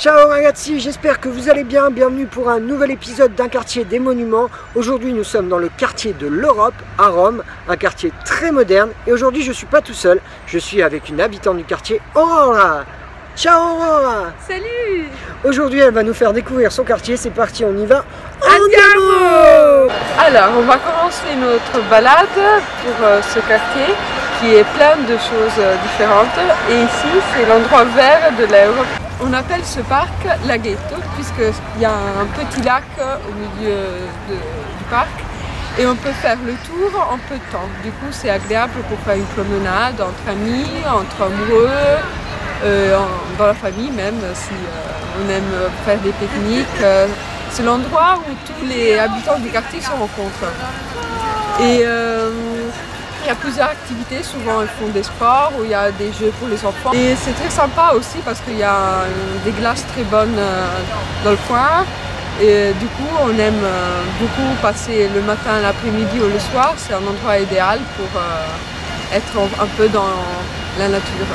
Ciao ragazzi, j'espère que vous allez bien. Bienvenue pour un nouvel épisode d'un quartier des monuments. Aujourd'hui nous sommes dans le quartier de l'Europe à Rome, un quartier très moderne. Et aujourd'hui je ne suis pas tout seul, je suis avec une habitante du quartier, Aurora. Ciao Aurora. Salut. Aujourd'hui elle va nous faire découvrir son quartier, c'est parti, on y va. Andiamo. Alors on va commencer notre balade pour ce quartier qui est plein de choses différentes. Et ici c'est l'endroit vert de l'Europe. On appelle ce parc Laghetto puisqu'il y a un petit lac au milieu du parc et on peut faire le tour en peu de temps. Du coup c'est agréable pour faire une promenade entre amis, entre amoureux, dans la famille même si on aime faire des pique-niques. C'est l'endroit où tous les habitants du quartier se rencontrent. Et il y a plusieurs activités, souvent ils font des sports ou il y a des jeux pour les enfants. Et c'est très sympa aussi parce qu'il y a des glaces très bonnes dans le coin. Et du coup on aime beaucoup passer le matin, l'après-midi ou le soir. C'est un endroit idéal pour être un peu dans la nature.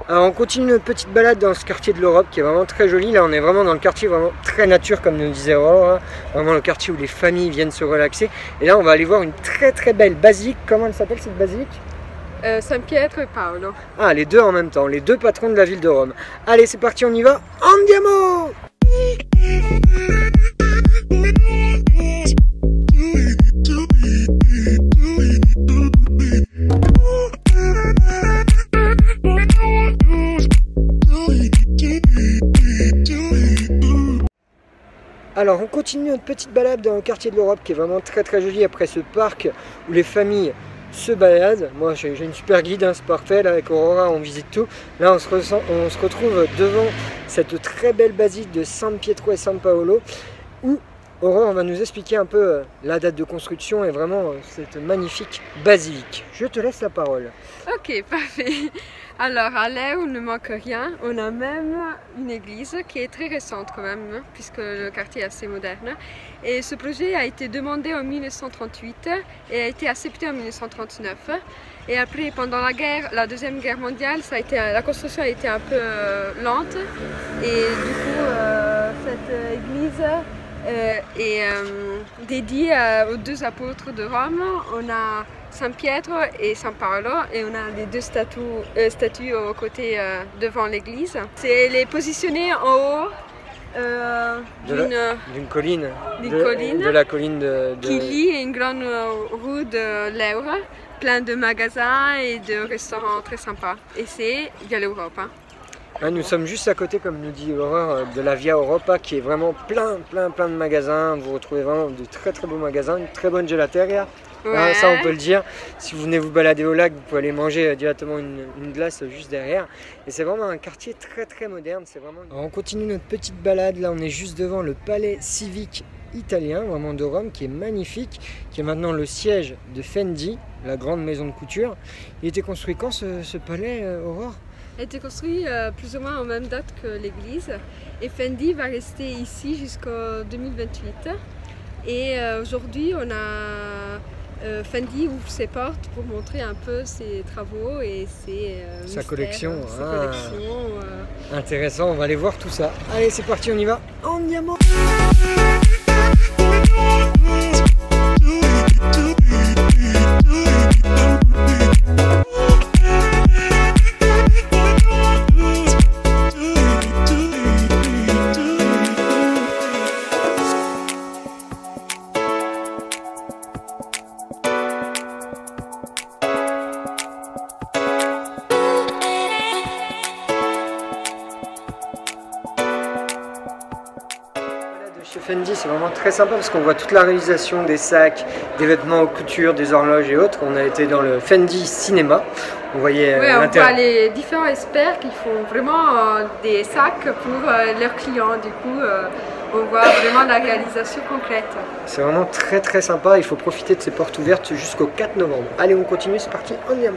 Alors on continue notre petite balade dans ce quartier de l'Europe qui est vraiment très joli. Là on est vraiment dans le quartier vraiment très nature comme nous disait Aurora. Vraiment le quartier où les familles viennent se relaxer. Et là on va aller voir une très belle basilique. Comment elle s'appelle cette basilique? San Pietro et Paolo. Ah, les deux en même temps, les deux patrons de la ville de Rome. Allez c'est parti, on y va. Andiamo. Alors on continue notre petite balade dans le quartier de l'Europe qui est vraiment très joli après ce parc où les familles se baladent. Moi j'ai une super guide, hein, c'est parfait, là, avec Aurora on visite tout. Là on se retrouve devant cette très belle basilique de San Pietro et San Paolo où Aurora va nous expliquer un peu la date de construction et vraiment cette magnifique basilique. Je te laisse la parole. Ok, parfait. Alors à l'air il ne manque rien, on a même une église qui est très récente quand même, hein, puisque le quartier est assez moderne. Et ce projet a été demandé en 1938 et a été accepté en 1939. Et après, pendant la Deuxième Guerre mondiale, la construction a été un peu lente. Et du coup, cette église est dédiée aux deux apôtres de Rome. On a San Pietro et San Paolo et on a les deux statues aux côtés devant l'église. Elle est positionnée en haut d'une colline, de la colline qui lie une grande rue de l'Euro, plein de magasins et de restaurants très sympas. Et c'est Via l'Europe. Hein. Ouais, nous sommes juste à côté, comme nous dit Aurore, de la Via Europa qui est vraiment plein de magasins. Vous retrouvez vraiment de très beaux magasins, une très bonne gelateria. Ouais. Hein, ça on peut le dire. Si vous venez vous balader au lac, vous pouvez aller manger directement une glace juste derrière. Et c'est vraiment un quartier très moderne. Alors, on continue notre petite balade. Là on est juste devant le palais civique italien, vraiment de Rome, qui est magnifique, qui est maintenant le siège de Fendi, la grande maison de couture. Il était construit quand ce palais, Aurore? Il a été construit plus ou moins en même date que l'église. Et Fendi va rester ici jusqu'en 2028. Et aujourd'hui on a Fendi ouvre ses portes pour montrer un peu ses travaux et sa collection. collections. Intéressant, on va aller voir tout ça. Allez, c'est parti, on y va. Andiamo. Chez Fendi, c'est vraiment très sympa parce qu'on voit toute la réalisation des sacs, des vêtements aux coutures, des horloges et autres. On a été dans le Fendi Cinéma. On voyait on voit les différents experts qui font vraiment des sacs pour leurs clients. Du coup, on voit vraiment la réalisation concrète. C'est vraiment très sympa. Il faut profiter de ces portes ouvertes jusqu'au 4 novembre. Allez, on continue, c'est parti, on y va.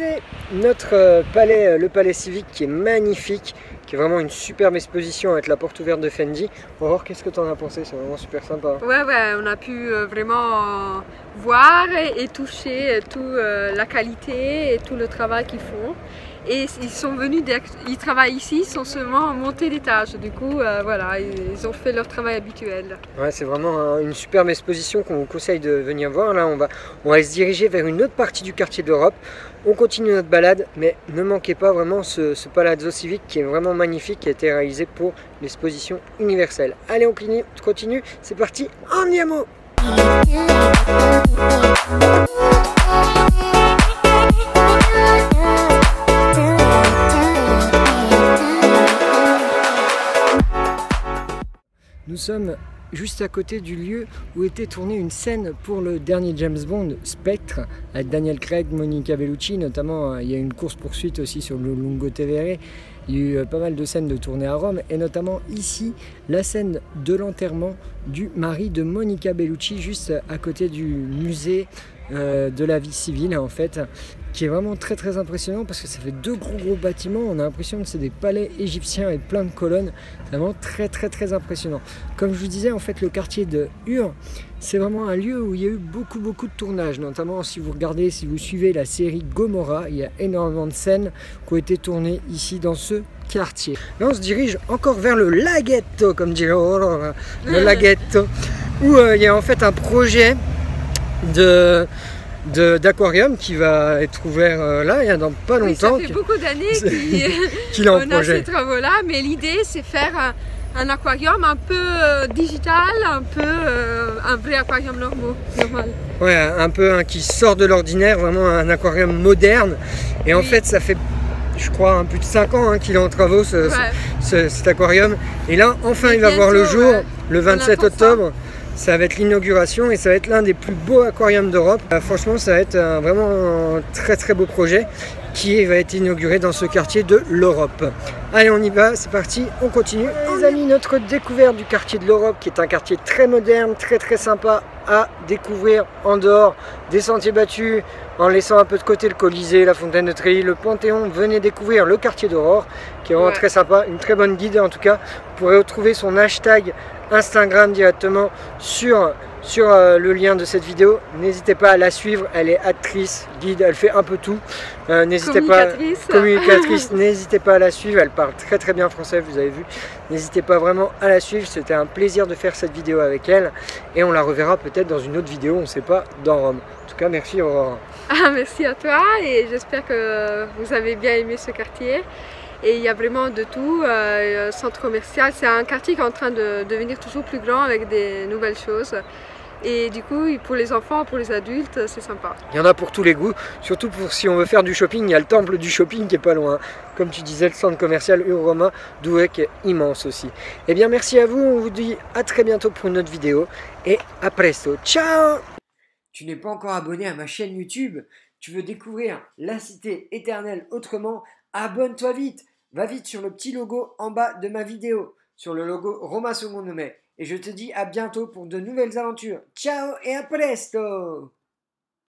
visiter notre palais, le palais civique qui est magnifique, qui est vraiment une superbe exposition avec la porte ouverte de Fendi. Aurore, qu'est-ce que tu en as pensé? C'est vraiment super sympa. Ouais, on a pu vraiment voir et toucher toute la qualité et tout le travail qu'ils font. Et ils sont venus, ils travaillent ici, ils sont seulement montés d'étage. Du coup, voilà, ils ont fait leur travail habituel. Ouais, c'est vraiment une superbe exposition qu'on vous conseille de venir voir. Là, on va se diriger vers une autre partie du quartier de l'Europe. On continue notre balade, mais ne manquez pas vraiment ce palazzo civique qui est vraiment magnifique, qui a été réalisé pour l'exposition universelle. Allez, on continue, c'est parti, andiamo! Nous sommes juste à côté du lieu où était tournée une scène pour le dernier James Bond, Spectre, avec Daniel Craig, Monica Bellucci, notamment il y a une course-poursuite aussi sur le Lungotevere. Il y a eu pas mal de scènes de tournée à Rome, et notamment ici, la scène de l'enterrement du mari de Monica Bellucci, juste à côté du musée de la vie civile en fait, qui est vraiment très très impressionnant parce que ça fait deux gros bâtiments. On a l'impression que c'est des palais égyptiens avec plein de colonnes. C'est vraiment très impressionnant. Comme je vous disais, en fait, le quartier de Ur, c'est vraiment un lieu où il y a eu beaucoup de tournages, notamment si vous regardez, si vous suivez la série Gomorrah, il y a énormément de scènes qui ont été tournées ici dans ce quartier. Là, on se dirige encore vers le laghetto, comme dirait Aurore, le laghetto, où il y a en fait un projet d'aquarium qui va être ouvert là, il y a dans pas longtemps. Oui, ça fait beaucoup d'années qu'il est en on projet. a ces travaux-là, mais l'idée c'est faire un aquarium un peu digital, un peu un vrai aquarium normal. Ouais, un peu qui sort de l'ordinaire, vraiment un aquarium moderne. Et en fait, ça fait, je crois, plus de 5 ans qu'il est en travaux, cet aquarium. Et là, enfin, il va voir le jour, le 27 octobre. Ça va être l'inauguration et ça va être l'un des plus beaux aquariums d'Europe. Franchement, ça va être vraiment un très beau projet qui va être inauguré dans ce quartier de l'Europe. Allez, on y va, c'est parti, on continue. Les amis, notre découverte du quartier de l'Europe, qui est un quartier très moderne, très sympa à découvrir en dehors des sentiers battus, en laissant un peu de côté le Colisée, la Fontaine de Treilly, le Panthéon. Venez découvrir le quartier d'Aurore, qui est vraiment très sympa, une très bonne guide en tout cas. Vous pourrez retrouver son hashtag Instagram directement sur le lien de cette vidéo. N'hésitez pas à la suivre, elle est actrice, guide, elle fait un peu tout. N'hésitez pas, communicatrice, n'hésitez pas à la suivre, elle parle très bien français, vous avez vu. N'hésitez pas vraiment à la suivre, c'était un plaisir de faire cette vidéo avec elle et on la reverra peut-être dans une autre vidéo, on ne sait pas, dans Rome. En tout cas, merci Aurore. Merci à toi et j'espère que vous avez bien aimé ce quartier. Et il y a vraiment de tout, centre commercial, c'est un quartier qui est en train de devenir toujours plus grand avec des nouvelles choses. Et du coup, pour les enfants, pour les adultes, c'est sympa. Il y en a pour tous les goûts, surtout pour si on veut faire du shopping, il y a le temple du shopping qui est pas loin. Comme tu disais, le centre commercial Ur-Roma Douai qui est immense aussi. Eh bien, merci à vous, on vous dit à très bientôt pour une autre vidéo et à presto. Ciao! Tu n'es pas encore abonné à ma chaîne YouTube? Tu veux découvrir la cité éternelle autrement? Abonne-toi vite! Va vite sur le petit logo en bas de ma vidéo, sur le logo Roma Secondo Me. Et je te dis à bientôt pour de nouvelles aventures. Ciao et à presto!